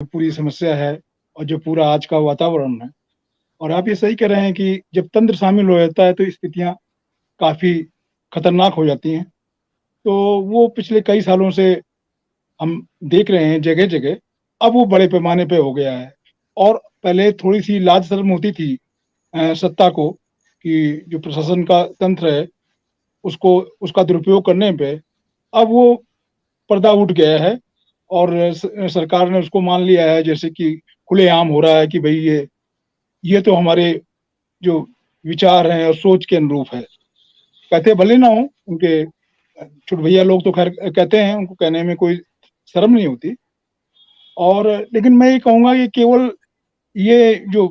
पूरी समस्या है और जो पूरा आज का वातावरण है। और आप ये सही कह रहे हैं कि जब तंत्र शामिल हो जाता है तो स्थितियाँ काफ़ी खतरनाक हो जाती हैं। तो वो पिछले कई सालों से हम देख रहे हैं जगह-जगह, अब वो बड़े पैमाने पे हो गया है। और पहले थोड़ी-सी लाज शर्म होती थी सत्ता को कि जो प्रशासन का तंत्र है, उसको उसका दुरुपयोग करने पे, अब वो पर्दा उठ गया है और सरकार ने उसको मान लिया है, जैसे कि खुलेआम हो रहा है कि भई ये तो हमारे जो विचार हैं और सोच के अनुरूप है। कहते भले ना हों, उनके छुट-भैया लोग तो ख़ैर कहते हैं, उनको कहने में कोई शर्म नहीं होती। और लेकिन मैं ये कहूँगा कि केवल ये जो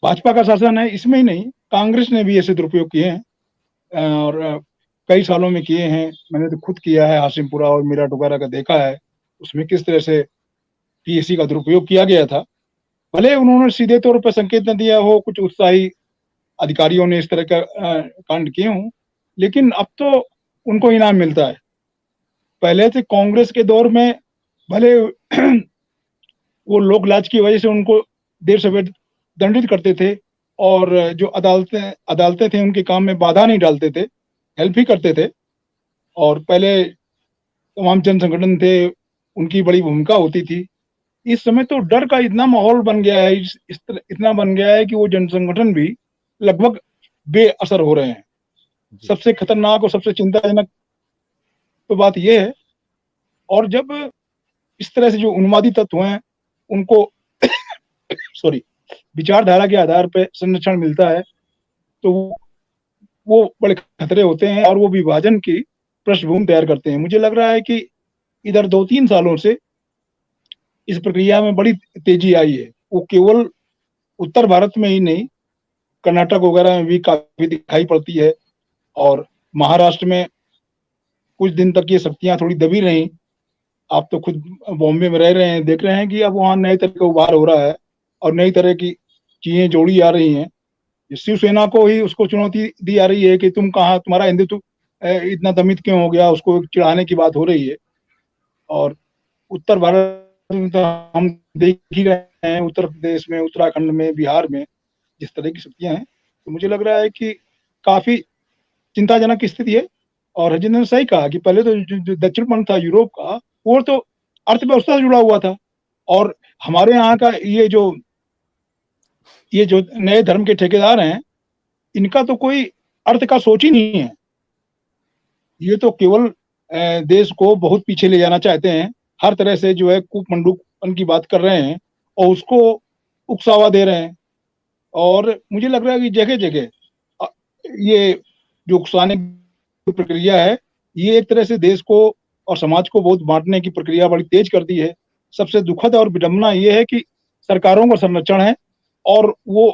भाजपा का शासन है, इसमें ही नहीं, कांग्रेस ने भी ऐसे दुरुपयोग किए हैं और कई सालों में किए हैं। मैंने तो खुद किया है, हाशिमपुरा और मेरठ वगैरह का देखा है। उसमें किस तरह से पीएसी का दुरुपयोग किया गया था। भले उन्होंने सीधे तौर पर संकेत न दिया हो, कुछ उत्साही अधिकारियों ने इस तरह का कांड किए हों, लेकिन अब तो उनको इनाम मिलता है। पहले से कांग्रेस के दौर में भले वो लोक लाज की वजह से उनको देर सवेर दंडित करते थे और जो अदालतें अदालतें थे उनके काम में बाधा नहीं डालते थे, हेल्प ही करते थे। और पहले तमाम जन संगठन थे, उनकी बड़ी भूमिका होती थी। इस समय तो डर का इतना माहौल बन गया है, इस तरह इतना बन गया है कि वो जन संगठन भी लगभग बेअसर हो रहे हैं। जी। सबसे खतरनाक और सबसे चिंताजनक तो बात ये है। और जब इस तरह से जो उन्मादी तत्व हैं, उनको सॉरी विचारधारा के आधार पे संरक्षण मिलता है, तो वो बड़े खतरे होते हैं और वो विभाजन की पृष्ठभूमि तैयार करते हैं। मुझे लग रहा है कि इधर 2-3 सालों से इस प्रक्रिया में बड़ी तेज़ी आई है। वो केवल उत्तर भारत में ही नहीं, कर्नाटक वगैरह में भी काफ़ी दिखाई पड़ती है और महाराष्ट्र में कुछ दिन तक ये शक्तियाँ थोड़ी दबी रहीं। आप तो खुद बॉम्बे में रह रहे हैं, देख रहे हैं कि अब वहाँ नए तरह का उभार हो रहा है और नई तरह की चीज़ें जोड़ी आ रही हैं। शिवसेना को ही उसको चुनौती दी जा रही है कि तुम कहाँ तुम्हारा हिंदुत्व इतना दमित क्यों हो गया, उसको चिढ़ाने की बात हो रही है। और उत्तर भारत में तो हम देख ही रहे हैं, उत्तर प्रदेश में, उत्तराखंड में, बिहार में जिस तरह की स्थितियाँ हैं, तो मुझे लग रहा है कि काफ़ी चिंताजनक स्थिति है। और हरजिंदर ने सही कहा कि पहले तो जो दक्षिण-पंथ था यूरोप का, वो तो अर्थव्यवस्था से जुड़ा हुआ था और हमारे यहाँ का ये जो नए धर्म के ठेकेदार हैं, इनका तो कोई अर्थ का सोच ही नहीं है। ये तो केवल देश को बहुत पीछे ले जाना चाहते हैं। हर तरह से जो है कूप-मंडूकपन की बात कर रहे हैं और उसको उकसावा दे रहे हैं। और मुझे लग रहा है कि जगह-जगह ये जो उकसाने की प्रक्रिया है, ये एक तरह से देश को और समाज को बहुत बाँटने की प्रक्रिया बड़ी तेज़ कर दी है। सबसे दुखद और विडंबना ये है कि सरकारों का संरक्षण है और वो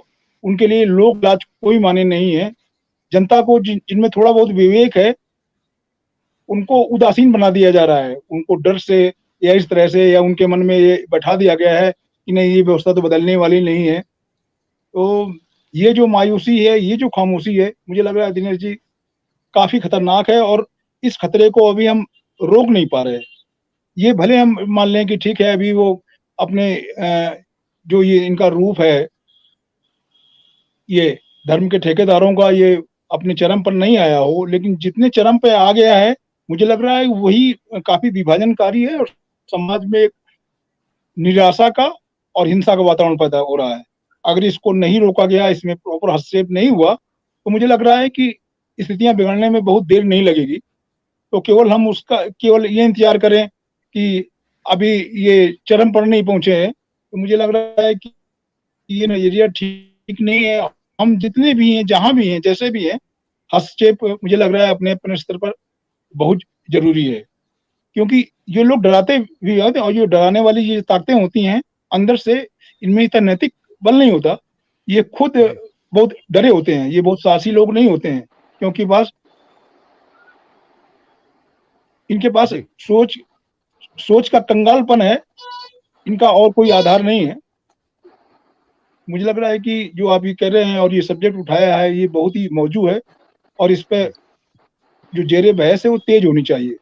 उनके लिए लोक-लाज कोई मायने नहीं है। जनता को जिनमें थोड़ा बहुत विवेक है, उनको उदासीन बना दिया जा रहा है। उनको डर से या इस तरह से या उनके मन में ये बैठा दिया गया है कि नहीं, ये व्यवस्था तो बदलने वाली नहीं है। तो ये जो मायूसी है, ये जो खामोशी है, मुझे लग रहा है दिनेश जी काफ़ी खतरनाक है और इस खतरे को अभी हम रोक नहीं पा रहे हैं। ये भले हम मान लें कि ठीक है, अभी वो अपने जो ये इनका रूप है, ये धर्म के ठेकेदारों का ये अपने चरम पर नहीं आया हो, लेकिन जितने चरम पे आ गया है, मुझे लग रहा है वही काफ़ी विभाजनकारी है और समाज में एक निराशा का और हिंसा का वातावरण पैदा हो रहा है। अगर इसको नहीं रोका गया, इसमें प्रॉपर हस्तक्षेप नहीं हुआ, तो मुझे लग रहा है कि स्थितियाँ बिगड़ने में बहुत देर नहीं लगेगी। तो केवल हम उसका केवल ये इंतज़ार करें कि अभी ये चरम पर नहीं पहुँचे हैं, तो मुझे लग रहा है कि ये नज़रिया ठीक नहीं है। हम जितने भी हैं, जहाँ भी हैं, जैसे भी हैं, हस्तक्षेप मुझे लग रहा है अपने-अपने स्तर पर बहुत ज़रूरी है। क्योंकि ये लोग डराते भी हैं और ये डराने वाली ये ताकतें होती हैं, अंदर से इनमें इतना नैतिक बल नहीं होता। ये खुद जी। बहुत डरे होते हैं, ये बहुत साहसी लोग नहीं होते हैं, क्योंकि इनके पास जी। सोच सोच का कंगालपन है, इनका और कोई आधार नहीं है। मुझे लग रहा है कि जो आप ये कह रहे हैं और ये सब्जेक्ट उठाया है, ये बहुत ही मौजू है और इस पे जी। जो ज़ेर-ए-बहस है, वो तेज़ होनी चाहिए।